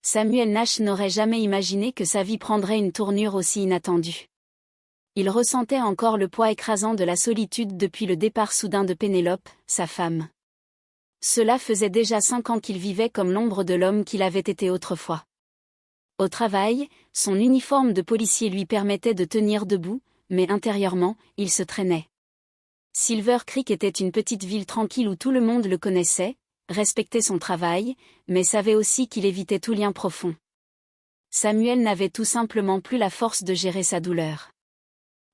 Samuel Nash n'aurait jamais imaginé que sa vie prendrait une tournure aussi inattendue. Il ressentait encore le poids écrasant de la solitude depuis le départ soudain de Pénélope, sa femme. Cela faisait déjà 5 ans qu'il vivait comme l'ombre de l'homme qu'il avait été autrefois. Au travail, son uniforme de policier lui permettait de tenir debout, mais intérieurement, il se traînait. Silver Creek était une petite ville tranquille où tout le monde le connaissait, respectait son travail, mais savait aussi qu'il évitait tout lien profond. Samuel n'avait tout simplement plus la force de gérer sa douleur.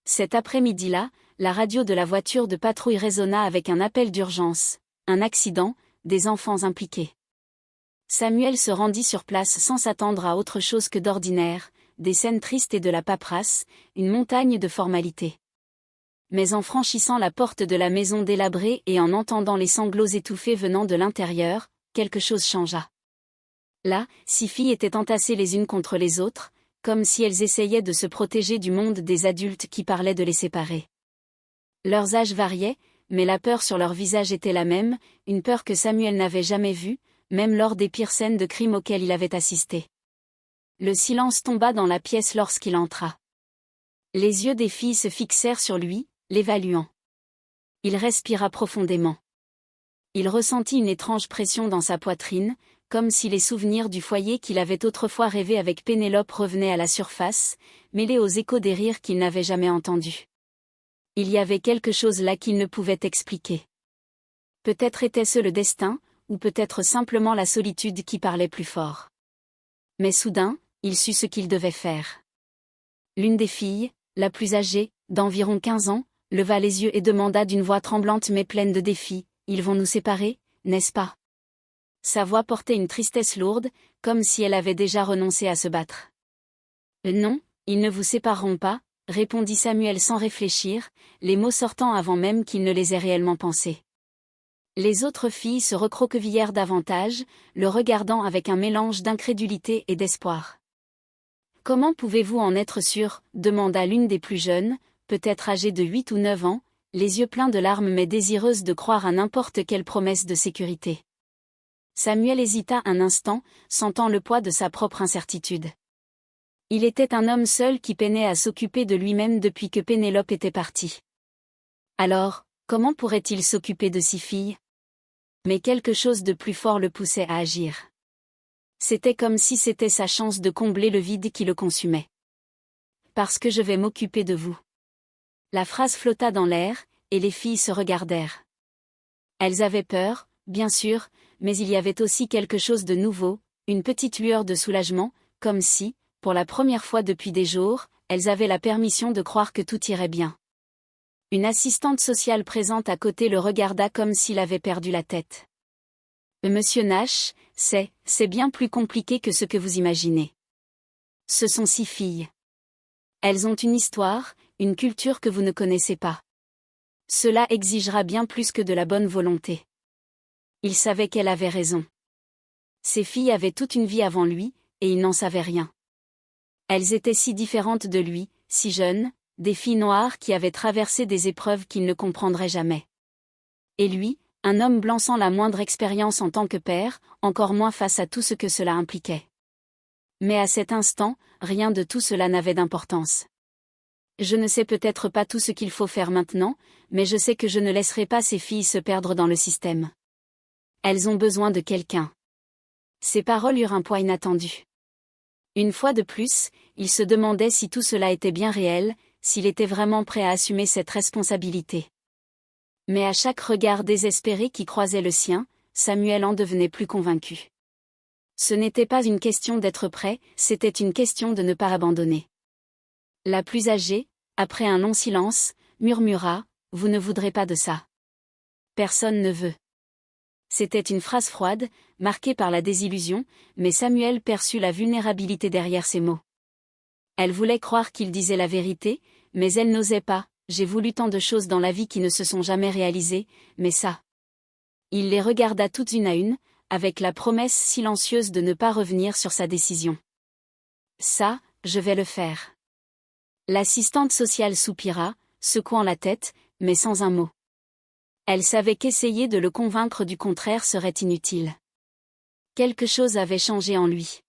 Cet après-midi-là, la radio de la voiture de patrouille résonna avec un appel d'urgence, un accident, des enfants impliqués. Samuel se rendit sur place sans s'attendre à autre chose que d'ordinaire, des scènes tristes et de la paperasse, une montagne de formalités. Mais en franchissant la porte de la maison délabrée et en entendant les sanglots étouffés venant de l'intérieur, quelque chose changea. Là, 6 filles étaient entassées les unes contre les autres, comme si elles essayaient de se protéger du monde des adultes qui parlaient de les séparer. Leurs âges variaient, mais la peur sur leur visage était la même, une peur que Samuel n'avait jamais vue, même lors des pires scènes de crime auxquelles il avait assisté. Le silence tomba dans la pièce lorsqu'il entra. Les yeux des filles se fixèrent sur lui, l'évaluant. Il respira profondément. Il ressentit une étrange pression dans sa poitrine, comme si les souvenirs du foyer qu'il avait autrefois rêvé avec Pénélope revenaient à la surface, mêlés aux échos des rires qu'il n'avait jamais entendus. Il y avait quelque chose là qu'il ne pouvait expliquer. Peut-être était-ce le destin, ou peut-être simplement la solitude qui parlait plus fort. Mais soudain, il sut ce qu'il devait faire. L'une des filles, la plus âgée, d'environ 15 ans, leva les yeux et demanda d'une voix tremblante mais pleine de défi, « Ils vont nous séparer, n'est-ce pas ?» Sa voix portait une tristesse lourde, comme si elle avait déjà renoncé à se battre. « Non, ils ne vous sépareront pas, » répondit Samuel sans réfléchir, les mots sortant avant même qu'il ne les ait réellement pensés. Les autres filles se recroquevillèrent davantage, le regardant avec un mélange d'incrédulité et d'espoir. « Comment pouvez-vous en être sûr ?» demanda l'une des plus jeunes, peut-être âgée de 8 ou 9 ans, les yeux pleins de larmes mais désireuse de croire à n'importe quelle promesse de sécurité. Samuel hésita un instant, sentant le poids de sa propre incertitude. Il était un homme seul qui peinait à s'occuper de lui-même depuis que Pénélope était partie. Alors, comment pourrait-il s'occuper de 6 filles ? Mais quelque chose de plus fort le poussait à agir. C'était comme si c'était sa chance de combler le vide qui le consumait. « Parce que je vais m'occuper de vous. » La phrase flotta dans l'air, et les filles se regardèrent. Elles avaient peur, bien sûr, mais il y avait aussi quelque chose de nouveau, une petite lueur de soulagement, comme si, pour la première fois depuis des jours, elles avaient la permission de croire que tout irait bien. Une assistante sociale présente à côté le regarda comme s'il avait perdu la tête. « Monsieur Nash, c'est bien plus compliqué que ce que vous imaginez. Ce sont 6 filles. Elles ont une histoire, une culture que vous ne connaissez pas. Cela exigera bien plus que de la bonne volonté. » Il savait qu'elle avait raison. Ces filles avaient toute une vie avant lui, et il n'en savait rien. Elles étaient si différentes de lui, si jeunes, des filles noires qui avaient traversé des épreuves qu'il ne comprendrait jamais. Et lui, un homme blanc sans la moindre expérience en tant que père, encore moins face à tout ce que cela impliquait. Mais à cet instant, rien de tout cela n'avait d'importance. Je ne sais peut-être pas tout ce qu'il faut faire maintenant, mais je sais que je ne laisserai pas ces filles se perdre dans le système. Elles ont besoin de quelqu'un. Ces paroles eurent un poids inattendu. Une fois de plus, il se demandait si tout cela était bien réel, s'il était vraiment prêt à assumer cette responsabilité. Mais à chaque regard désespéré qui croisait le sien, Samuel en devenait plus convaincu. Ce n'était pas une question d'être prêt, c'était une question de ne pas abandonner. La plus âgée, après un long silence, murmura, « Vous ne voudrez pas de ça. Personne ne veut. » C'était une phrase froide, marquée par la désillusion, mais Samuel perçut la vulnérabilité derrière ces mots. Elle voulait croire qu'il disait la vérité, mais elle n'osait pas. « J'ai voulu tant de choses dans la vie qui ne se sont jamais réalisées, mais ça. » Il les regarda toutes une à une, avec la promesse silencieuse de ne pas revenir sur sa décision. « Ça, je vais le faire. » L'assistante sociale soupira, secouant la tête, mais sans un mot. Elle savait qu'essayer de le convaincre du contraire serait inutile. Quelque chose avait changé en lui.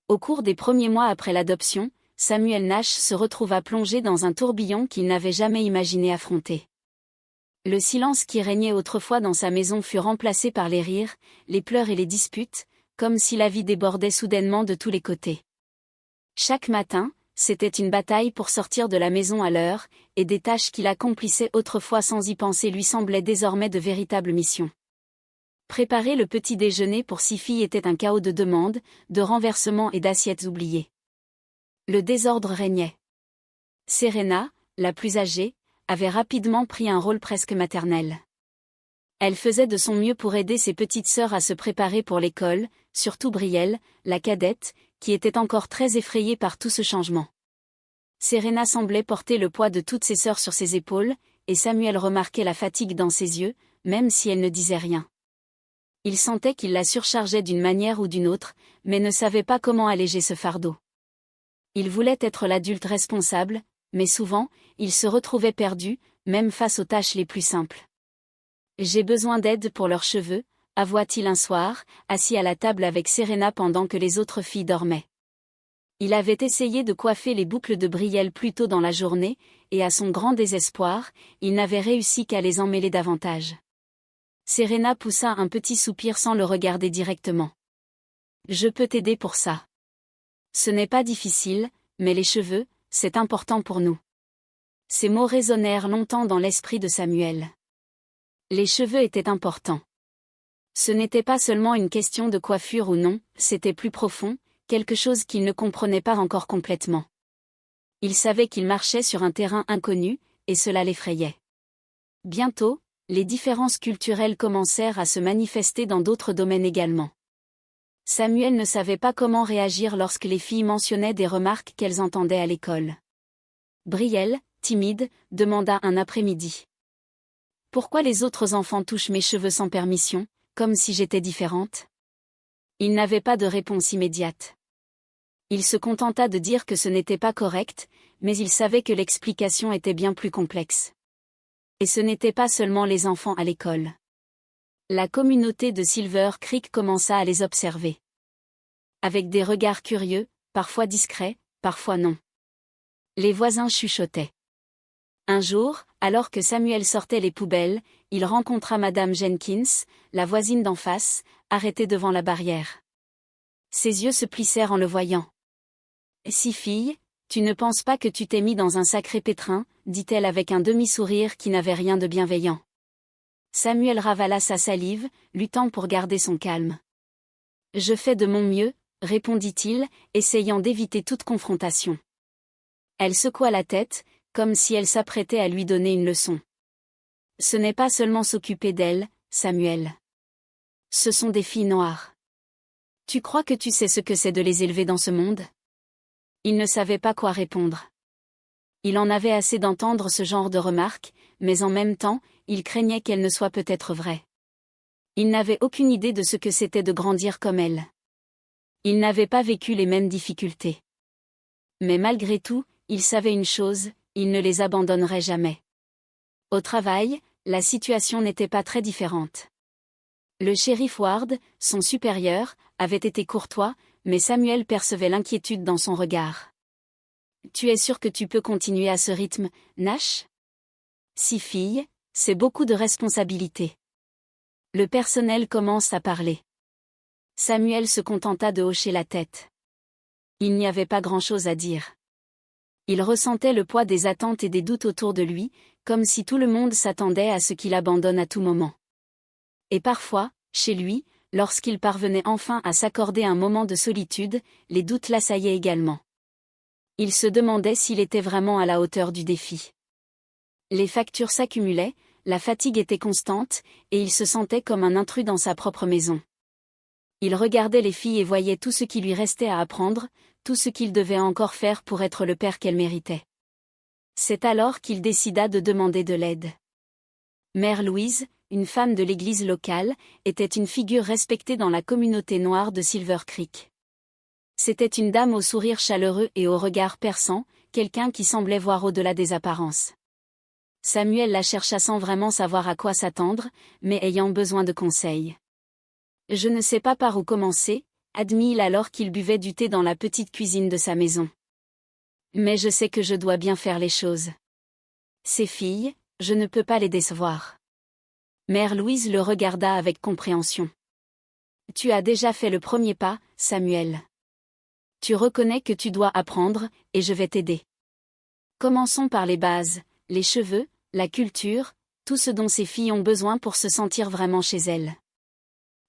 Au cours des premiers mois après l'adoption, Samuel Nash se retrouva plongé dans un tourbillon qu'il n'avait jamais imaginé affronter. Le silence qui régnait autrefois dans sa maison fut remplacé par les rires, les pleurs et les disputes, comme si la vie débordait soudainement de tous les côtés. Chaque matin, c'était une bataille pour sortir de la maison à l'heure, et des tâches qu'il accomplissait autrefois sans y penser lui semblaient désormais de véritables missions. Préparer le petit déjeuner pour 6 filles était un chaos de demandes, de renversements et d'assiettes oubliées. Le désordre régnait. Serena, la plus âgée, avait rapidement pris un rôle presque maternel. Elle faisait de son mieux pour aider ses petites sœurs à se préparer pour l'école, surtout Brielle, la cadette, qui était encore très effrayée par tout ce changement. Serena semblait porter le poids de toutes ses sœurs sur ses épaules, et Samuel remarquait la fatigue dans ses yeux, même si elle ne disait rien. Il sentait qu'il la surchargeait d'une manière ou d'une autre, mais ne savait pas comment alléger ce fardeau. Il voulait être l'adulte responsable, mais souvent, il se retrouvait perdu, même face aux tâches les plus simples. « J'ai besoin d'aide pour leurs cheveux », avoua-t-il un soir, assis à la table avec Serena pendant que les autres filles dormaient. Il avait essayé de coiffer les boucles de Brielle plus tôt dans la journée, et à son grand désespoir, il n'avait réussi qu'à les emmêler davantage. Serena poussa un petit soupir sans le regarder directement. « Je peux t'aider pour ça. Ce n'est pas difficile, mais les cheveux, c'est important pour nous. » Ces mots résonnèrent longtemps dans l'esprit de Samuel. Les cheveux étaient importants. Ce n'était pas seulement une question de coiffure ou non, c'était plus profond, quelque chose qu'il ne comprenait pas encore complètement. Il savait qu'il marchait sur un terrain inconnu, et cela l'effrayait. Bientôt, les différences culturelles commencèrent à se manifester dans d'autres domaines également. Samuel ne savait pas comment réagir lorsque les filles mentionnaient des remarques qu'elles entendaient à l'école. Brielle, timide, demanda un après-midi. « Pourquoi les autres enfants touchent mes cheveux sans permission, comme si j'étais différente ?» Il n'avait pas de réponse immédiate. Il se contenta de dire que ce n'était pas correct, mais il savait que l'explication était bien plus complexe. Et ce n'était pas seulement les enfants à l'école. La communauté de Silver Creek commença à les observer. Avec des regards curieux, parfois discrets, parfois non. Les voisins chuchotaient. Un jour, alors que Samuel sortait les poubelles, il rencontra Madame Jenkins, la voisine d'en face, arrêtée devant la barrière. Ses yeux se plissèrent en le voyant. « Si fille, tu ne penses pas que tu t'es mis dans un sacré pétrin ?» dit-elle avec un demi-sourire qui n'avait rien de bienveillant. Samuel ravala sa salive, luttant pour garder son calme. « Je fais de mon mieux », répondit-il, essayant d'éviter toute confrontation. Elle secoua la tête, comme si elle s'apprêtait à lui donner une leçon. « Ce n'est pas seulement s'occuper d'elle, Samuel. Ce sont des filles noires. Tu crois que tu sais ce que c'est de les élever dans ce monde ?» Il ne savait pas quoi répondre. Il en avait assez d'entendre ce genre de remarques, mais en même temps, il craignait qu'elles ne soient peut-être vraies. Il n'avait aucune idée de ce que c'était de grandir comme elle. Il n'avait pas vécu les mêmes difficultés. Mais malgré tout, il savait une chose, il ne les abandonnerait jamais. Au travail, la situation n'était pas très différente. Le shérif Ward, son supérieur, avait été courtois, mais Samuel percevait l'inquiétude dans son regard. « Tu es sûr que tu peux continuer à ce rythme, Nash ? 6 filles, c'est beaucoup de responsabilités. » Le personnel commence à parler. Samuel se contenta de hocher la tête. Il n'y avait pas grand-chose à dire. Il ressentait le poids des attentes et des doutes autour de lui, comme si tout le monde s'attendait à ce qu'il abandonne à tout moment. Et parfois, chez lui, lorsqu'il parvenait enfin à s'accorder un moment de solitude, les doutes l'assaillaient également. Il se demandait s'il était vraiment à la hauteur du défi. Les factures s'accumulaient, la fatigue était constante, et il se sentait comme un intrus dans sa propre maison. Il regardait les filles et voyait tout ce qui lui restait à apprendre, tout ce qu'il devait encore faire pour être le père qu'elle méritait. C'est alors qu'il décida de demander de l'aide. Mère Louise, une femme de l'église locale, était une figure respectée dans la communauté noire de Silver Creek. C'était une dame au sourire chaleureux et au regard perçant, quelqu'un qui semblait voir au-delà des apparences. Samuel la chercha sans vraiment savoir à quoi s'attendre, mais ayant besoin de conseils. « Je ne sais pas par où commencer », admit-il alors qu'il buvait du thé dans la petite cuisine de sa maison. Mais je sais que je dois bien faire les choses. Ces filles, je ne peux pas les décevoir. Mère Louise le regarda avec compréhension. Tu as déjà fait le premier pas, Samuel. Tu reconnais que tu dois apprendre, et je vais t'aider. Commençons par les bases, les cheveux, la culture, tout ce dont ces filles ont besoin pour se sentir vraiment chez elles.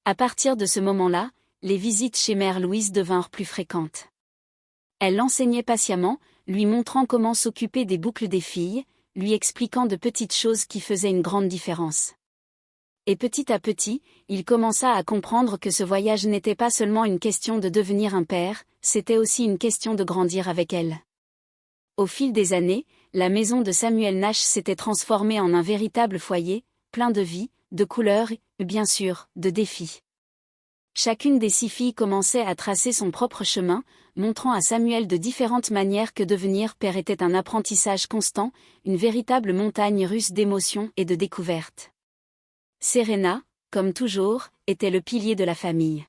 À partir de ce moment-là, les visites chez Mère Louise devinrent plus fréquentes. Elle l'enseignait patiemment, lui montrant comment s'occuper des boucles des filles, lui expliquant de petites choses qui faisaient une grande différence. Et petit à petit, il commença à comprendre que ce voyage n'était pas seulement une question de devenir un père, c'était aussi une question de grandir avec elle. Au fil des années, la maison de Samuel Nash s'était transformée en un véritable foyer, plein de vie, de couleurs et, bien sûr, de défis. Chacune des 6 filles commençait à tracer son propre chemin, montrant à Samuel de différentes manières que devenir père était un apprentissage constant, une véritable montagne russe d'émotions et de découvertes. Serena, comme toujours, était le pilier de la famille.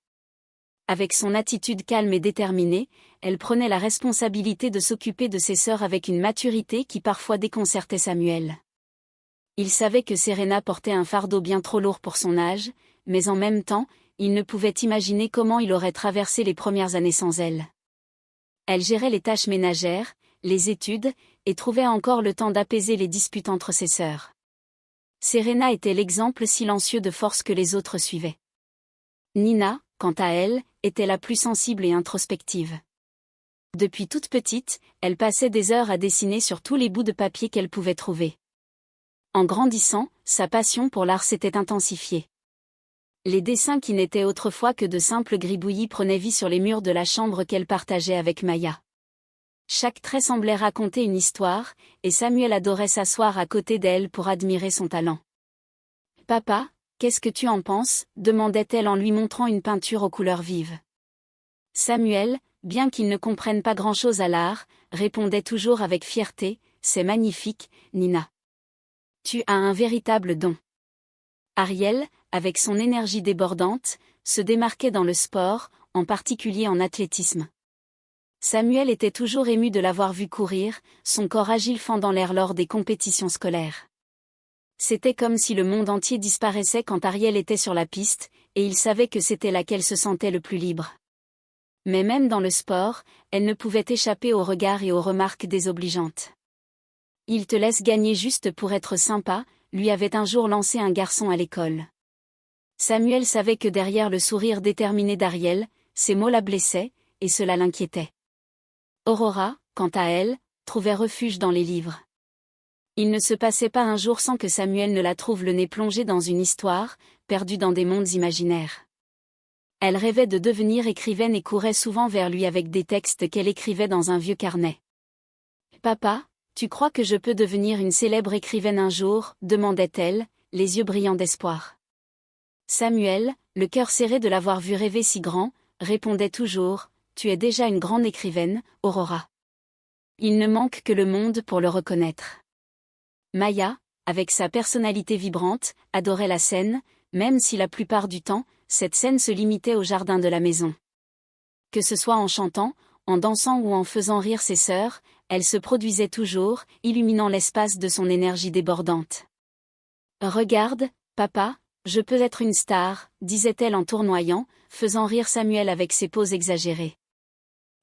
Avec son attitude calme et déterminée, elle prenait la responsabilité de s'occuper de ses sœurs avec une maturité qui parfois déconcertait Samuel. Il savait que Serena portait un fardeau bien trop lourd pour son âge, mais en même temps, il ne pouvait imaginer comment il aurait traversé les premières années sans elle. Elle gérait les tâches ménagères, les études, et trouvait encore le temps d'apaiser les disputes entre ses sœurs. Serena était l'exemple silencieux de force que les autres suivaient. Nina, quant à elle, était la plus sensible et introspective. Depuis toute petite, elle passait des heures à dessiner sur tous les bouts de papier qu'elle pouvait trouver. En grandissant, sa passion pour l'art s'était intensifiée. Les dessins qui n'étaient autrefois que de simples gribouillis prenaient vie sur les murs de la chambre qu'elle partageait avec Maya. Chaque trait semblait raconter une histoire, et Samuel adorait s'asseoir à côté d'elle pour admirer son talent. « Papa, qu'est-ce que tu en penses ?» demandait-elle en lui montrant une peinture aux couleurs vives. Samuel, bien qu'il ne comprenne pas grand-chose à l'art, répondait toujours avec fierté, « C'est magnifique, Nina. Tu as un véritable don. » Ariel, avec son énergie débordante, se démarquait dans le sport, en particulier en athlétisme. Samuel était toujours ému de l'avoir vue courir, son corps agile fendant l'air lors des compétitions scolaires. C'était comme si le monde entier disparaissait quand Ariel était sur la piste, et il savait que c'était là qu'elle se sentait le plus libre. Mais même dans le sport, elle ne pouvait échapper aux regards et aux remarques désobligeantes. « Il te laisse gagner juste pour être sympa », lui avait un jour lancé un garçon à l'école. Samuel savait que derrière le sourire déterminé d'Ariel, ces mots la blessaient, et cela l'inquiétait. Aurora, quant à elle, trouvait refuge dans les livres. Il ne se passait pas un jour sans que Samuel ne la trouve le nez plongé dans une histoire, perdue dans des mondes imaginaires. Elle rêvait de devenir écrivaine et courait souvent vers lui avec des textes qu'elle écrivait dans un vieux carnet. « Papa, tu crois que je peux devenir une célèbre écrivaine un jour ?» demandait-elle, les yeux brillants d'espoir. Samuel, le cœur serré de l'avoir vue rêver si grand, répondait toujours, « Tu es déjà une grande écrivaine, Aurora. Il ne manque que le monde pour le reconnaître. » Maya, avec sa personnalité vibrante, adorait la scène, même si la plupart du temps, cette scène se limitait au jardin de la maison. Que ce soit en chantant, en dansant ou en faisant rire ses sœurs, elle se produisait toujours, illuminant l'espace de son énergie débordante. « Regarde, papa, je peux être une star », disait-elle en tournoyant, faisant rire Samuel avec ses poses exagérées.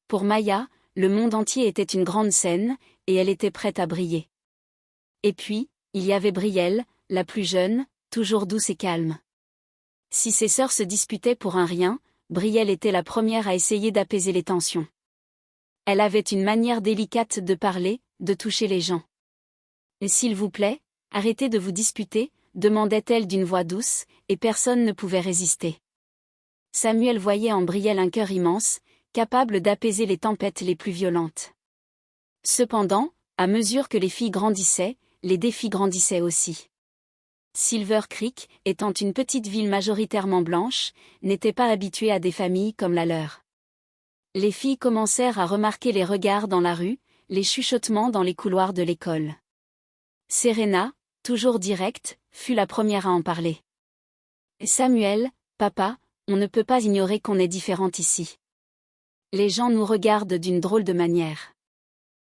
Pour Maya, le monde entier était une grande scène, et elle était prête à briller. Et puis, il y avait Brielle, la plus jeune, toujours douce et calme. Si ses sœurs se disputaient pour un rien, Brielle était la première à essayer d'apaiser les tensions. Elle avait une manière délicate de parler, de toucher les gens. « Et s'il vous plaît, arrêtez de vous disputer », demandait-elle d'une voix douce, et personne ne pouvait résister. Samuel voyait en Brielle un cœur immense, capable d'apaiser les tempêtes les plus violentes. Cependant, à mesure que les filles grandissaient, les défis grandissaient aussi. Silver Creek, étant une petite ville majoritairement blanche, n'était pas habituée à des familles comme la leur. Les filles commencèrent à remarquer les regards dans la rue, les chuchotements dans les couloirs de l'école. Serena, toujours directe, fut la première à en parler. « Samuel, papa, On ne peut pas ignorer qu'on est différente ici. Les gens nous regardent d'une drôle de manière.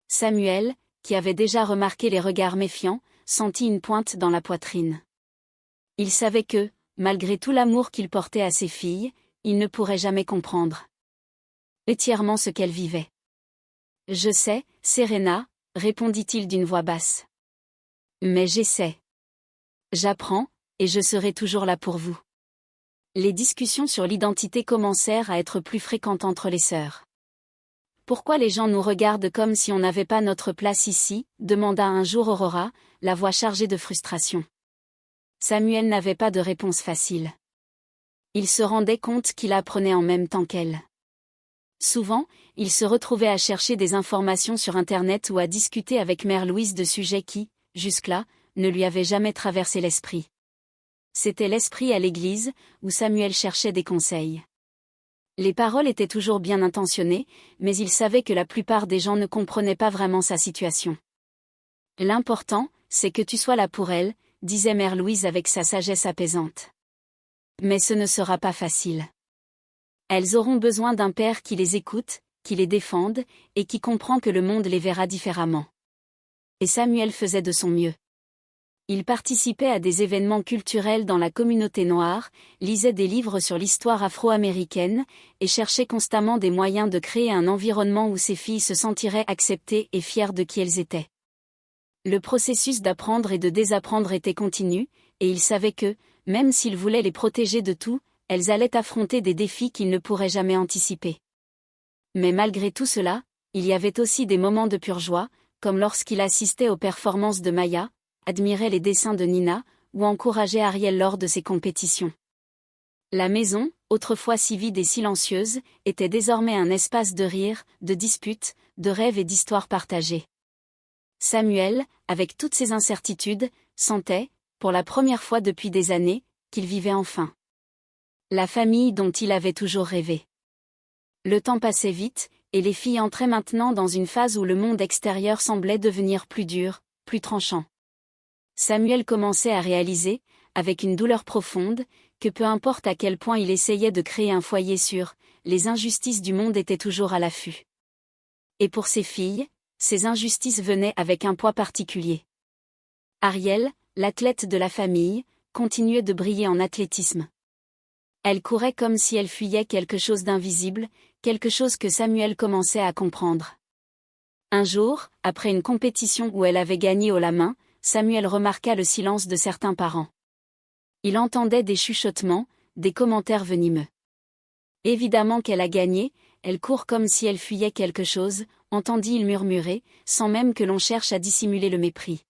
Samuel, qui avait déjà remarqué les regards méfiants, sentit une pointe dans la poitrine. Il savait que, malgré tout l'amour qu'il portait à ses filles, il ne pourrait jamais comprendre entièrement ce qu'elles vivaient. « Je sais, Serena, répondit-il d'une voix basse. Mais j'essaie. J'apprends, et je serai toujours là pour vous. Les discussions sur l'identité commencèrent à être plus fréquentes entre les sœurs. Pourquoi les gens nous regardent comme si on n'avait pas notre place ici, demanda un jour Aurora, la voix chargée de frustration. Samuel n'avait pas de réponse facile. Il se rendait compte qu'il apprenait en même temps qu'elle. Souvent, il se retrouvait à chercher des informations sur Internet ou à discuter avec Mère Louise de sujets qui, jusque-là, ne lui avaient jamais traversé l'esprit. C'était l'esprit à l'église, où Samuel cherchait des conseils. Les paroles étaient toujours bien intentionnées, mais il savait que la plupart des gens ne comprenaient pas vraiment sa situation. L'important, c'est que tu sois là pour elle, disait Mère Louise avec sa sagesse apaisante. Mais ce ne sera pas facile. Elles auront besoin d'un père qui les écoute, qui les défende, et qui comprend que le monde les verra différemment. Et Samuel faisait de son mieux. Il participait à des événements culturels dans la communauté noire, lisait des livres sur l'histoire afro-américaine, et cherchait constamment des moyens de créer un environnement où ses filles se sentiraient acceptées et fières de qui elles étaient. Le processus d'apprendre et de désapprendre était continu, et il savait que, même s'il voulait les protéger de tout, elles allaient affronter des défis qu'ils ne pourraient jamais anticiper. Mais malgré tout cela, il y avait aussi des moments de pure joie, comme lorsqu'il assistait aux performances de Maya, admirait les dessins de Nina, ou encourageait Ariel lors de ses compétitions. La maison, autrefois si vide et silencieuse, était désormais un espace de rire, de disputes, de rêves et d'histoires partagées. Samuel, avec toutes ses incertitudes, sentait, pour la première fois depuis des années, qu'il vivait enfin la famille dont il avait toujours rêvé. Le temps passait vite, et les filles entraient maintenant dans une phase où le monde extérieur semblait devenir plus dur, plus tranchant. Samuel commençait à réaliser, avec une douleur profonde, que peu importe à quel point il essayait de créer un foyer sûr, les injustices du monde étaient toujours à l'affût. Et pour ses filles, ces injustices venaient avec un poids particulier. Ariel, l'athlète de la famille, continuait de briller en athlétisme. Elle courait comme si elle fuyait quelque chose d'invisible, quelque chose que Samuel commençait à comprendre. Un jour, après une compétition où elle avait gagné haut la main, Samuel remarqua le silence de certains parents. Il entendait des chuchotements, des commentaires venimeux. Évidemment qu'elle a gagné, elle court comme si elle fuyait quelque chose, entendit-il murmurer, sans même que l'on cherche à dissimuler le mépris.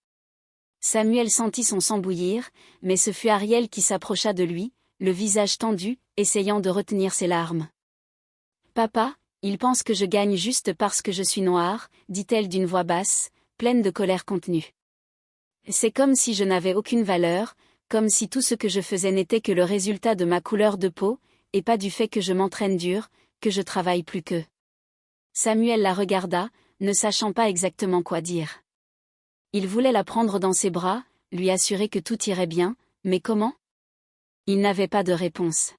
Samuel sentit son sang bouillir, mais ce fut Ariel qui s'approcha de lui, le visage tendu, essayant de retenir ses larmes. « Papa, il pense que je gagne juste parce que je suis noire, dit-elle d'une voix basse, pleine de colère contenue. C'est comme si je n'avais aucune valeur, comme si tout ce que je faisais n'était que le résultat de ma couleur de peau, et pas du fait que je m'entraîne dur, que je travaille plus qu'eux. » Samuel la regarda, ne sachant pas exactement quoi dire. Il voulait la prendre dans ses bras, lui assurer que tout irait bien, mais comment ? Il n'avait pas de réponse.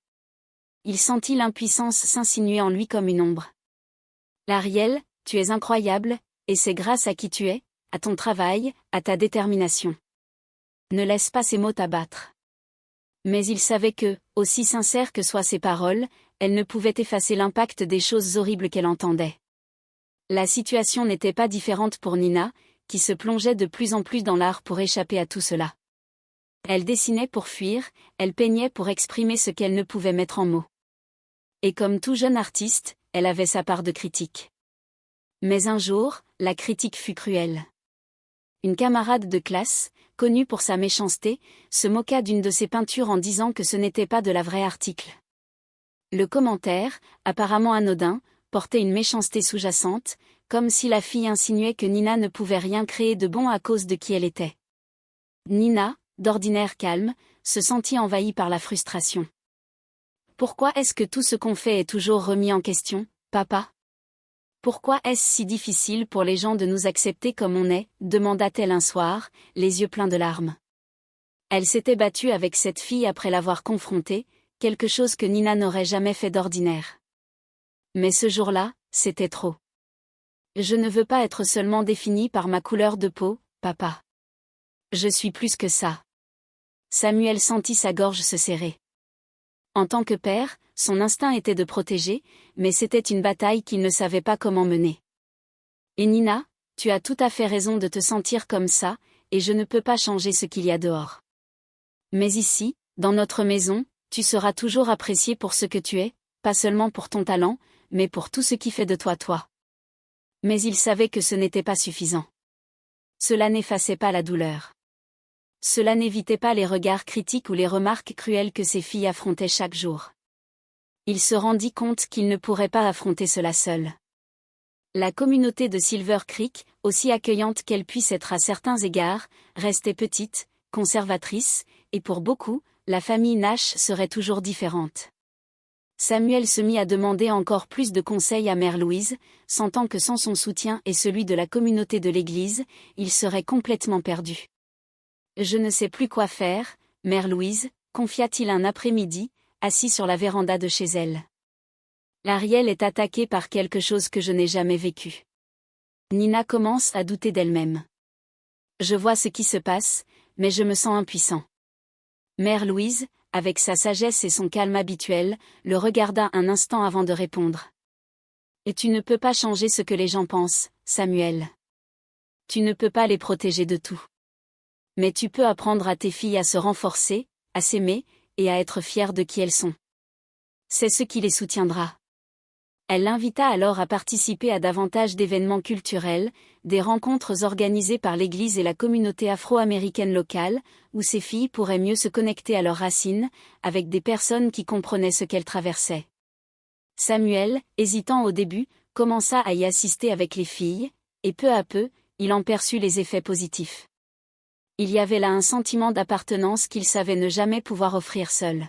Il sentit l'impuissance s'insinuer en lui comme une ombre. « Ariel, tu es incroyable, et c'est grâce à qui tu es, à ton travail, à ta détermination. Ne laisse pas ces mots t'abattre. » Mais il savait que, aussi sincères que soient ses paroles, elles ne pouvaient effacer l'impact des choses horribles qu'elle entendait. La situation n'était pas différente pour Nina, qui se plongeait de plus en plus dans l'art pour échapper à tout cela. Elle dessinait pour fuir, elle peignait pour exprimer ce qu'elle ne pouvait mettre en mots. Et comme tout jeune artiste, elle avait sa part de critique. Mais un jour, la critique fut cruelle. Une camarade de classe, connue pour sa méchanceté, se moqua d'une de ses peintures en disant que ce n'était pas de la vraie article. Le commentaire, apparemment anodin, portait une méchanceté sous-jacente, comme si la fille insinuait que Nina ne pouvait rien créer de bon à cause de qui elle était. Nina, d'ordinaire calme, se sentit envahie par la frustration. « Pourquoi est-ce que tout ce qu'on fait est toujours remis en question, papa ? Pourquoi est-ce si difficile pour les gens de nous accepter comme on est ?» demanda-t-elle un soir, les yeux pleins de larmes. Elle s'était battue avec cette fille après l'avoir confrontée, quelque chose que Nina n'aurait jamais fait d'ordinaire. Mais ce jour-là, c'était trop. Je ne veux pas être seulement définie par ma couleur de peau, papa. Je suis plus que ça. Samuel sentit sa gorge se serrer. En tant que père, son instinct était de protéger, mais c'était une bataille qu'il ne savait pas comment mener. Et Nina, tu as tout à fait raison de te sentir comme ça, et je ne peux pas changer ce qu'il y a dehors. Mais ici, dans notre maison, tu seras toujours apprécié pour ce que tu es, pas seulement pour ton talent, mais pour tout ce qui fait de toi toi. Mais il savait que ce n'était pas suffisant. Cela n'effaçait pas la douleur. Cela n'évitait pas les regards critiques ou les remarques cruelles que ses filles affrontaient chaque jour. Il se rendit compte qu'il ne pourrait pas affronter cela seul. La communauté de Silver Creek, aussi accueillante qu'elle puisse être à certains égards, restait petite, conservatrice, et pour beaucoup, la famille Nash serait toujours différente. Samuel se mit à demander encore plus de conseils à Mère Louise, sentant que sans son soutien et celui de la communauté de l'Église, il serait complètement perdu. « Je ne sais plus quoi faire, Mère Louise », confia-t-il un après-midi, assis sur la véranda de chez elle. « Ariel est attaquée par quelque chose que je n'ai jamais vécu. Nina commence à douter d'elle-même. Je vois ce qui se passe, mais je me sens impuissant. » Mère Louise, avec sa sagesse et son calme habituel, le regarda un instant avant de répondre. « Et tu ne peux pas changer ce que les gens pensent, Samuel. Tu ne peux pas les protéger de tout. Mais tu peux apprendre à tes filles à se renforcer, à s'aimer, et à être fières de qui elles sont. C'est ce qui les soutiendra. » Elle l'invita alors à participer à davantage d'événements culturels, des rencontres organisées par l'Église et la communauté afro-américaine locale, où ses filles pourraient mieux se connecter à leurs racines, avec des personnes qui comprenaient ce qu'elles traversaient. Samuel, hésitant au début, commença à y assister avec les filles, et peu à peu, il en perçut les effets positifs. Il y avait là un sentiment d'appartenance qu'il savait ne jamais pouvoir offrir seul.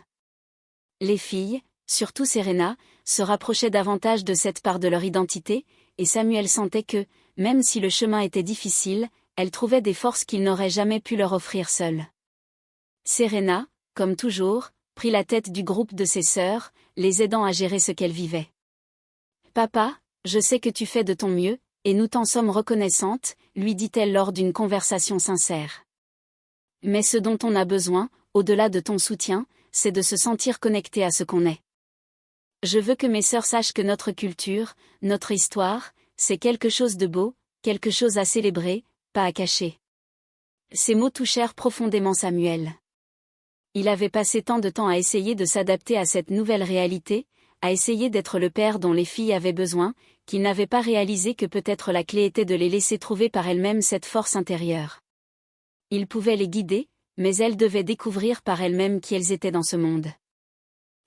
Les filles, surtout Serena, se rapprochaient davantage de cette part de leur identité, et Samuel sentait que, même si le chemin était difficile, elles trouvaient des forces qu'il n'aurait jamais pu leur offrir seul. Serena, comme toujours, prit la tête du groupe de ses sœurs, les aidant à gérer ce qu'elles vivaient. « Papa, je sais que tu fais de ton mieux, et nous t'en sommes reconnaissantes, lui dit-elle lors d'une conversation sincère. Mais ce dont on a besoin, au-delà de ton soutien, c'est de se sentir connecté à ce qu'on est. Je veux que mes sœurs sachent que notre culture, notre histoire, c'est quelque chose de beau, quelque chose à célébrer, pas à cacher. » Ces mots touchèrent profondément Samuel. Il avait passé tant de temps à essayer de s'adapter à cette nouvelle réalité, à essayer d'être le père dont les filles avaient besoin, qu'il n'avait pas réalisé que peut-être la clé était de les laisser trouver par elles-mêmes cette force intérieure. Il pouvait les guider, mais elles devaient découvrir par elles-mêmes qui elles étaient dans ce monde.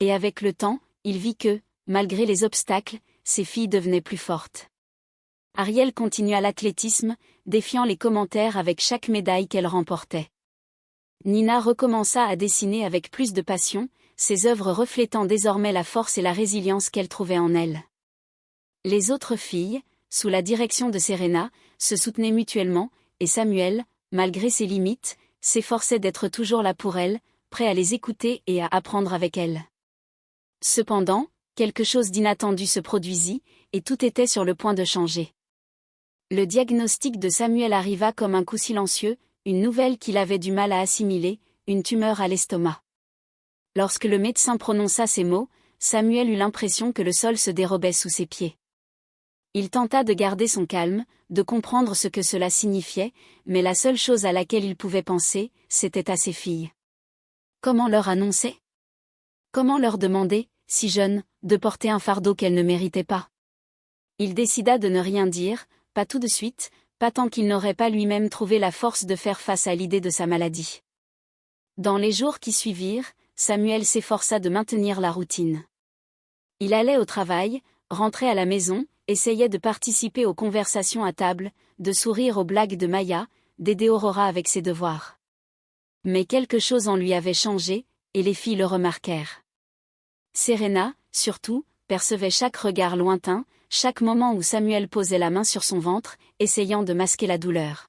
Et avec le temps, il vit que, malgré les obstacles, ses filles devenaient plus fortes. Ariel continua l'athlétisme, défiant les commentaires avec chaque médaille qu'elle remportait. Nina recommença à dessiner avec plus de passion, ses œuvres reflétant désormais la force et la résilience qu'elle trouvait en elle. Les autres filles, sous la direction de Serena, se soutenaient mutuellement, et Samuel, malgré ses limites, s'efforçait d'être toujours là pour elles, prêt à les écouter et à apprendre avec elles. Cependant, quelque chose d'inattendu se produisit, et tout était sur le point de changer. Le diagnostic de Samuel arriva comme un coup silencieux, une nouvelle qu'il avait du mal à assimiler, une tumeur à l'estomac. Lorsque le médecin prononça ces mots, Samuel eut l'impression que le sol se dérobait sous ses pieds. Il tenta de garder son calme, de comprendre ce que cela signifiait, mais la seule chose à laquelle il pouvait penser, c'était à ses filles. Comment leur annoncer ? Comment leur demander, si jeunes, de porter un fardeau qu'elles ne méritaient pas ? Il décida de ne rien dire, pas tout de suite, pas tant qu'il n'aurait pas lui-même trouvé la force de faire face à l'idée de sa maladie. Dans les jours qui suivirent, Samuel s'efforça de maintenir la routine. Il allait au travail, rentrait à la maison, essayait de participer aux conversations à table, de sourire aux blagues de Maya, d'aider Aurora avec ses devoirs. Mais quelque chose en lui avait changé, et les filles le remarquèrent. Serena, surtout, percevait chaque regard lointain, chaque moment où Samuel posait la main sur son ventre, essayant de masquer la douleur.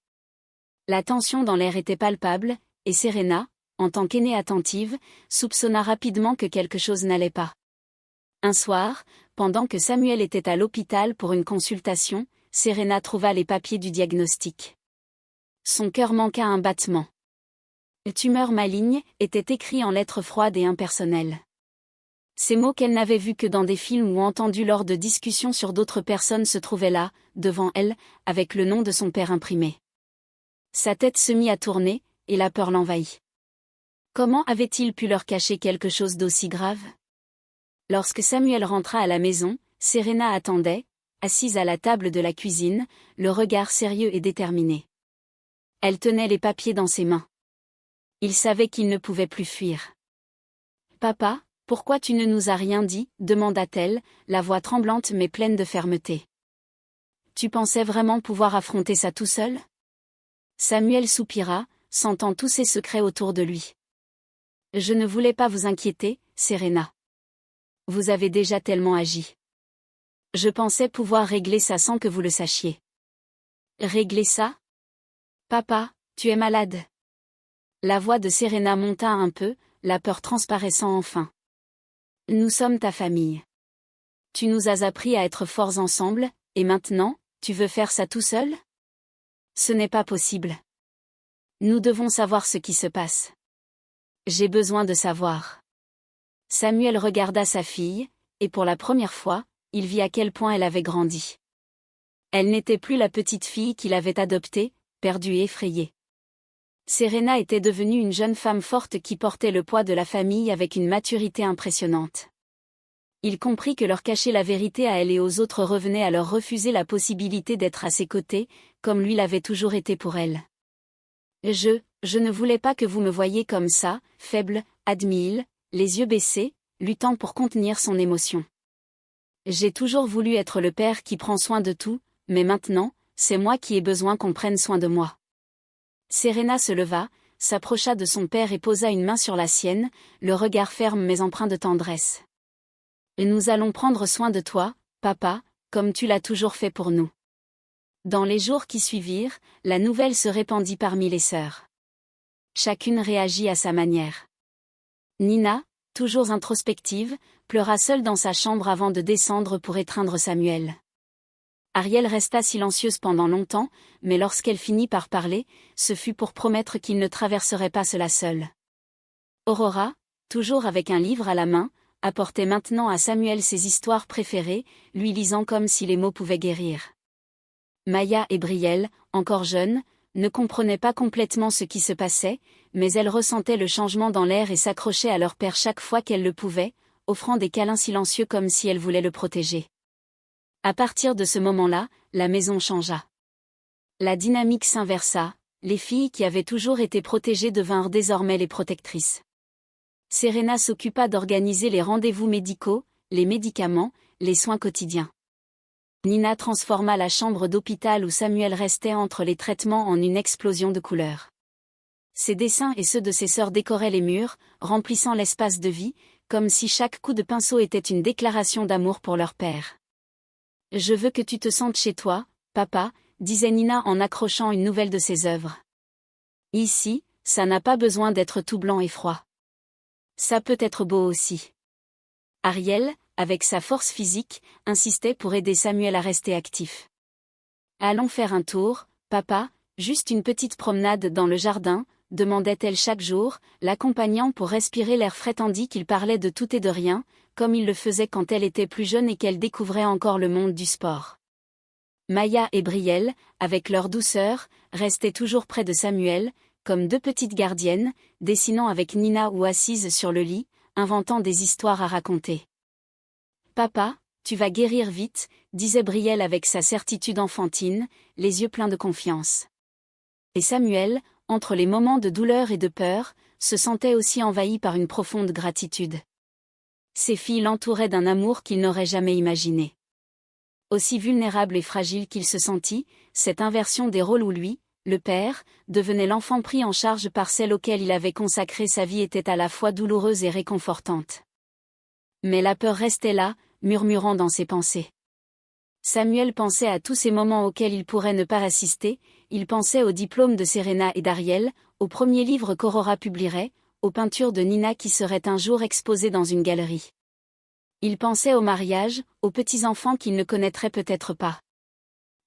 La tension dans l'air était palpable, et Serena, en tant qu'aînée attentive, soupçonna rapidement que quelque chose n'allait pas. Un soir, pendant que Samuel était à l'hôpital pour une consultation, Serena trouva les papiers du diagnostic. Son cœur manqua un battement. Tumeur maligne était écrit en lettres froides et impersonnelles. Ces mots qu'elle n'avait vus que dans des films ou entendus lors de discussions sur d'autres personnes se trouvaient là, devant elle, avec le nom de son père imprimé. Sa tête se mit à tourner, et la peur l'envahit. Comment avait-il pu leur cacher quelque chose d'aussi grave? Lorsque Samuel rentra à la maison, Serena attendait, assise à la table de la cuisine, le regard sérieux et déterminé. Elle tenait les papiers dans ses mains. Il savait qu'il ne pouvait plus fuir. « Papa, pourquoi tu ne nous as rien dit ?» demanda-t-elle, la voix tremblante mais pleine de fermeté. « Tu pensais vraiment pouvoir affronter ça tout seul ?» Samuel soupira, sentant tous ses secrets autour de lui. « Je ne voulais pas vous inquiéter, Serena. Vous avez déjà tellement agi. Je pensais pouvoir régler ça sans que vous le sachiez. » Régler ça? Papa, tu es malade. La voix de Serena monta un peu, la peur transparaissant enfin. Nous sommes ta famille. Tu nous as appris à être forts ensemble, et maintenant, tu veux faire ça tout seul? Ce n'est pas possible. Nous devons savoir ce qui se passe. J'ai besoin de savoir. Samuel regarda sa fille, et pour la première fois, il vit à quel point elle avait grandi. Elle n'était plus la petite fille qu'il avait adoptée, perdue et effrayée. Serena était devenue une jeune femme forte qui portait le poids de la famille avec une maturité impressionnante. Il comprit que leur cacher la vérité à elle et aux autres revenait à leur refuser la possibilité d'être à ses côtés, comme lui l'avait toujours été pour elle. Je ne voulais pas que vous me voyiez comme ça, faible, admit-il, les yeux baissés, luttant pour contenir son émotion. J'ai toujours voulu être le père qui prend soin de tout, mais maintenant, c'est moi qui ai besoin qu'on prenne soin de moi. Serena se leva, s'approcha de son père et posa une main sur la sienne, le regard ferme mais empreint de tendresse. « Nous allons prendre soin de toi, papa, comme tu l'as toujours fait pour nous. » Dans les jours qui suivirent, la nouvelle se répandit parmi les sœurs. Chacune réagit à sa manière. Nina, toujours introspective, pleura seule dans sa chambre avant de descendre pour étreindre Samuel. Ariel resta silencieuse pendant longtemps, mais lorsqu'elle finit par parler, ce fut pour promettre qu'il ne traverserait pas cela seule. Aurora, toujours avec un livre à la main, apportait maintenant à Samuel ses histoires préférées, lui lisant comme si les mots pouvaient guérir. Maya et Brielle, encore jeunes, ne comprenaient pas complètement ce qui se passait, mais elles ressentaient le changement dans l'air et s'accrochaient à leur père chaque fois qu'elles le pouvaient, offrant des câlins silencieux comme si elles voulaient le protéger. À partir de ce moment-là, la maison changea. La dynamique s'inversa, les filles qui avaient toujours été protégées devinrent désormais les protectrices. Serena s'occupa d'organiser les rendez-vous médicaux, les médicaments, les soins quotidiens. Nina transforma la chambre d'hôpital où Samuel restait entre les traitements en une explosion de couleurs. Ses dessins et ceux de ses sœurs décoraient les murs, remplissant l'espace de vie, comme si chaque coup de pinceau était une déclaration d'amour pour leur père. « Je veux que tu te sentes chez toi, papa », disait Nina en accrochant une nouvelle de ses œuvres. « Ici, ça n'a pas besoin d'être tout blanc et froid. Ça peut être beau aussi. » Ariel, avec sa force physique, insistait pour aider Samuel à rester actif. « Allons faire un tour, papa, juste une petite promenade dans le jardin », demandait-elle chaque jour, l'accompagnant pour respirer l'air frais tandis qu'il parlait de tout et de rien, comme il le faisait quand elle était plus jeune et qu'elle découvrait encore le monde du sport. Maya et Brielle, avec leur douceur, restaient toujours près de Samuel, comme deux petites gardiennes, dessinant avec Nina ou assises sur le lit, inventant des histoires à raconter. « Papa, tu vas guérir vite », disait Brielle avec sa certitude enfantine, les yeux pleins de confiance. Et Samuel, entre les moments de douleur et de peur, se sentait aussi envahi par une profonde gratitude. Ses filles l'entouraient d'un amour qu'il n'aurait jamais imaginé. Aussi vulnérable et fragile qu'il se sentit, cette inversion des rôles où lui, le père, devenait l'enfant pris en charge par celle auquel il avait consacré sa vie était à la fois douloureuse et réconfortante. Mais la peur restait là, murmurant dans ses pensées. Samuel pensait à tous ces moments auxquels il pourrait ne pas assister, il pensait au diplôme de Serena et d'Ariel, au premier livre qu'Aurora publierait, aux peintures de Nina qui seraient un jour exposées dans une galerie. Il pensait au mariage, aux petits-enfants qu'il ne connaîtrait peut-être pas.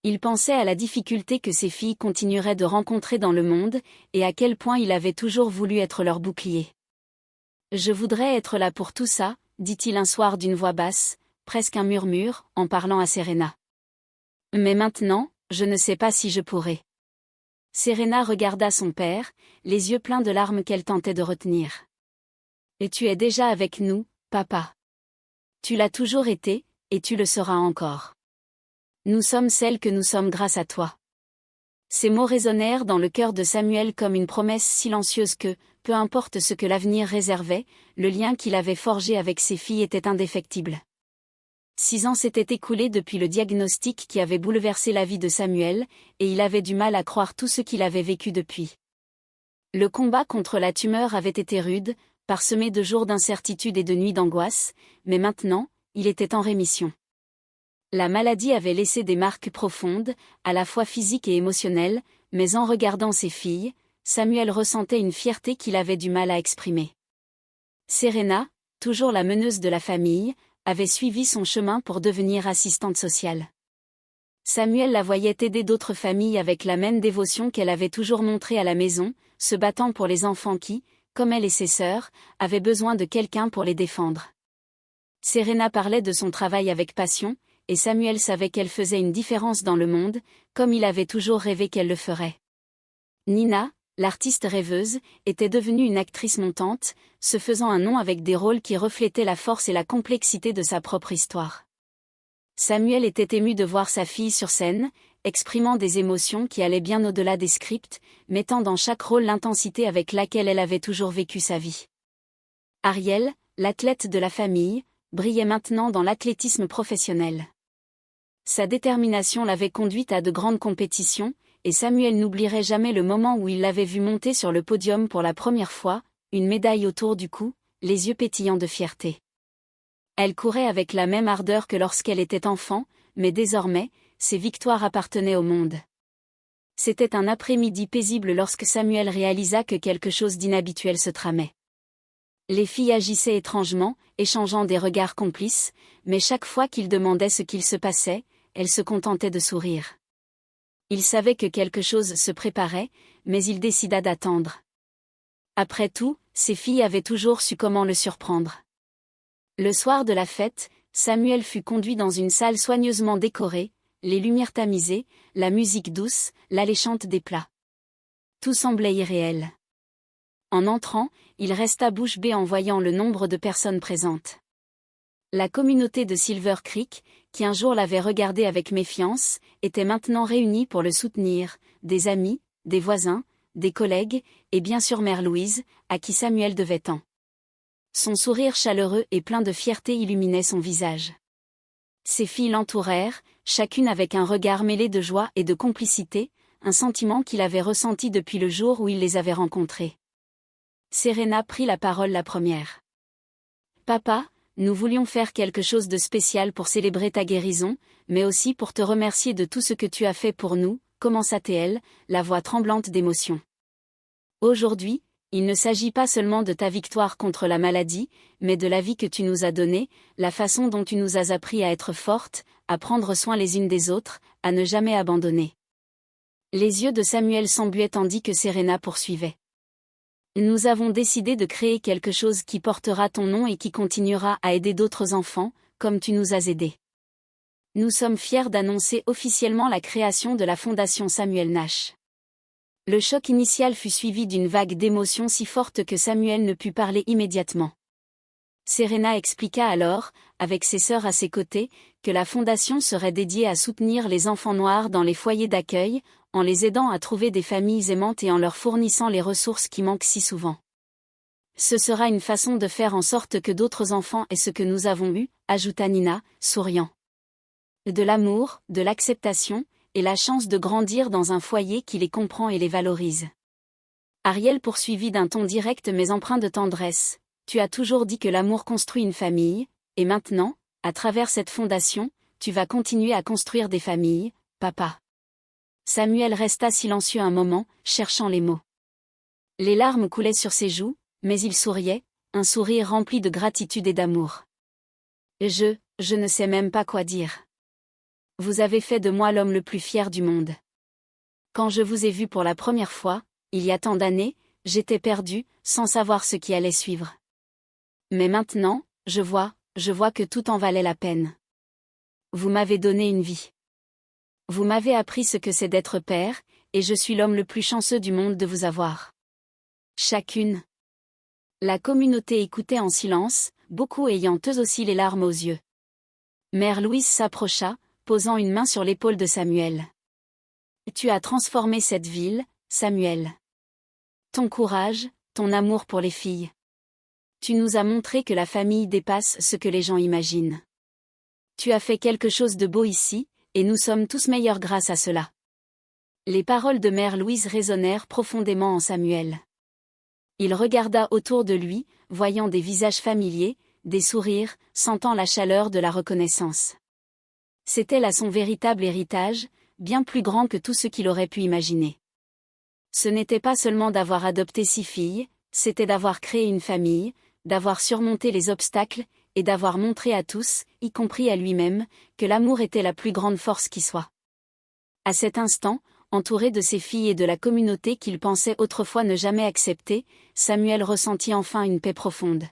Il pensait à la difficulté que ses filles continueraient de rencontrer dans le monde, et à quel point il avait toujours voulu être leur bouclier. « Je voudrais être là pour tout ça », dit-il un soir d'une voix basse, presque un murmure, en parlant à Serena. « Mais maintenant, je ne sais pas si je pourrai. » Serena regarda son père, les yeux pleins de larmes qu'elle tentait de retenir. « Et tu es déjà avec nous, papa. Tu l'as toujours été, et tu le seras encore. Nous sommes celles que nous sommes grâce à toi. » Ces mots résonnèrent dans le cœur de Samuel comme une promesse silencieuse que, peu importe ce que l'avenir réservait, le lien qu'il avait forgé avec ses filles était indéfectible. 6 ans s'étaient écoulés depuis le diagnostic qui avait bouleversé la vie de Samuel, et il avait du mal à croire tout ce qu'il avait vécu depuis. Le combat contre la tumeur avait été rude, parsemé de jours d'incertitude et de nuits d'angoisse, mais maintenant, il était en rémission. La maladie avait laissé des marques profondes, à la fois physiques et émotionnelles, mais en regardant ses filles, Samuel ressentait une fierté qu'il avait du mal à exprimer. Serena, toujours la meneuse de la famille, avait suivi son chemin pour devenir assistante sociale. Samuel la voyait aider d'autres familles avec la même dévotion qu'elle avait toujours montrée à la maison, se battant pour les enfants qui, comme elle et ses sœurs, avaient besoin de quelqu'un pour les défendre. Serena parlait de son travail avec passion, et Samuel savait qu'elle faisait une différence dans le monde, comme il avait toujours rêvé qu'elle le ferait. Nina, l'artiste rêveuse, était devenue une actrice montante, se faisant un nom avec des rôles qui reflétaient la force et la complexité de sa propre histoire. Samuel était ému de voir sa fille sur scène, exprimant des émotions qui allaient bien au-delà des scripts, mettant dans chaque rôle l'intensité avec laquelle elle avait toujours vécu sa vie. Ariel, l'athlète de la famille, brillait maintenant dans l'athlétisme professionnel. Sa détermination l'avait conduite à de grandes compétitions, et Samuel n'oublierait jamais le moment où il l'avait vue monter sur le podium pour la première fois, une médaille autour du cou, les yeux pétillants de fierté. Elle courait avec la même ardeur que lorsqu'elle était enfant, mais désormais, ses victoires appartenaient au monde. C'était un après-midi paisible lorsque Samuel réalisa que quelque chose d'inhabituel se tramait. Les filles agissaient étrangement, échangeant des regards complices, mais chaque fois qu'il demandait ce qu'il se passait, elles se contentaient de sourire. Il savait que quelque chose se préparait, mais il décida d'attendre. Après tout, ses filles avaient toujours su comment le surprendre. Le soir de la fête, Samuel fut conduit dans une salle soigneusement décorée, les lumières tamisées, la musique douce, l'alléchante des plats. Tout semblait irréel. En entrant, il resta bouche bée en voyant le nombre de personnes présentes. La communauté de Silver Creek, qui un jour l'avait regardé avec méfiance, était maintenant réunie pour le soutenir, des amis, des voisins, des collègues, et bien sûr Mère Louise, à qui Samuel devait tant. Son sourire chaleureux et plein de fierté illuminait son visage. Ses filles l'entourèrent, chacune avec un regard mêlé de joie et de complicité, un sentiment qu'il avait ressenti depuis le jour où il les avait rencontrées. Serena prit la parole la première. « Papa, nous voulions faire quelque chose de spécial pour célébrer ta guérison, mais aussi pour te remercier de tout ce que tu as fait pour nous, » commença-t-elle, la voix tremblante d'émotion. « Aujourd'hui, il ne s'agit pas seulement de ta victoire contre la maladie, mais de la vie que tu nous as donnée, la façon dont tu nous as appris à être fortes, à prendre soin les unes des autres, à ne jamais abandonner. » Les yeux de Samuel s'embuaient tandis que Serena poursuivait. Nous avons décidé de créer quelque chose qui portera ton nom et qui continuera à aider d'autres enfants, comme tu nous as aidés. Nous sommes fiers d'annoncer officiellement la création de la Fondation Samuel Nash. Le choc initial fut suivi d'une vague d'émotions si forte que Samuel ne put parler immédiatement. Serena expliqua alors, avec ses sœurs à ses côtés, que la fondation serait dédiée à soutenir les enfants noirs dans les foyers d'accueil, en les aidant à trouver des familles aimantes et en leur fournissant les ressources qui manquent si souvent. Ce sera une façon de faire en sorte que d'autres enfants aient ce que nous avons eu, ajouta Nina, souriant. De l'amour, de l'acceptation, et la chance de grandir dans un foyer qui les comprend et les valorise. Ariel poursuivit d'un ton direct mais empreint de tendresse. Tu as toujours dit que l'amour construit une famille, et maintenant, à travers cette fondation, tu vas continuer à construire des familles, papa. Samuel resta silencieux un moment, cherchant les mots. Les larmes coulaient sur ses joues, Mais il souriait, un sourire rempli de gratitude et d'amour. Je ne sais même pas quoi dire. Vous avez fait de moi l'homme le plus fier du monde. Quand je vous ai vu pour la première fois, il y a tant d'années, j'étais perdu, sans savoir ce qui allait suivre. Mais maintenant, je vois que tout en valait la peine. Vous m'avez donné une vie. Vous m'avez appris ce que c'est d'être père, et je suis l'homme le plus chanceux du monde de vous avoir. Chacune. La communauté écoutait en silence, beaucoup ayant eux aussi les larmes aux yeux. Mère Louise s'approcha, posant une main sur l'épaule de Samuel. Tu as transformé cette ville, Samuel. Ton courage, ton amour pour les filles. Tu nous as montré que la famille dépasse ce que les gens imaginent. Tu as fait quelque chose de beau ici, et nous sommes tous meilleurs grâce à cela. Les paroles de Mère Louise résonnèrent profondément en Samuel. Il regarda autour de lui, voyant des visages familiers, des sourires, sentant la chaleur de la reconnaissance. C'était là son véritable héritage, bien plus grand que tout ce qu'il aurait pu imaginer. Ce n'était pas seulement d'avoir adopté 6 filles, c'était d'avoir créé une famille, d'avoir surmonté les obstacles, et d'avoir montré à tous, y compris à lui-même, que l'amour était la plus grande force qui soit. À cet instant, entouré de ses filles et de la communauté qu'il pensait autrefois ne jamais accepter, Samuel ressentit enfin une paix profonde.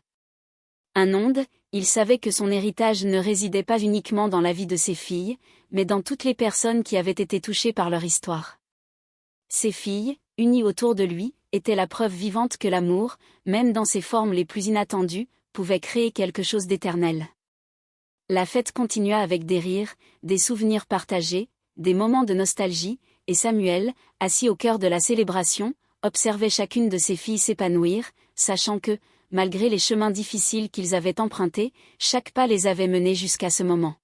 Un onde, il savait que son héritage ne résidait pas uniquement dans la vie de ses filles, mais dans toutes les personnes qui avaient été touchées par leur histoire. Ses filles, unies autour de lui, étaient la preuve vivante que l'amour, même dans ses formes les plus inattendues, pouvait créer quelque chose d'éternel. La fête continua avec des rires, des souvenirs partagés, des moments de nostalgie, et Samuel, assis au cœur de la célébration, observait chacune de ses filles s'épanouir, sachant que, malgré les chemins difficiles qu'ils avaient empruntés, chaque pas les avait menées jusqu'à ce moment.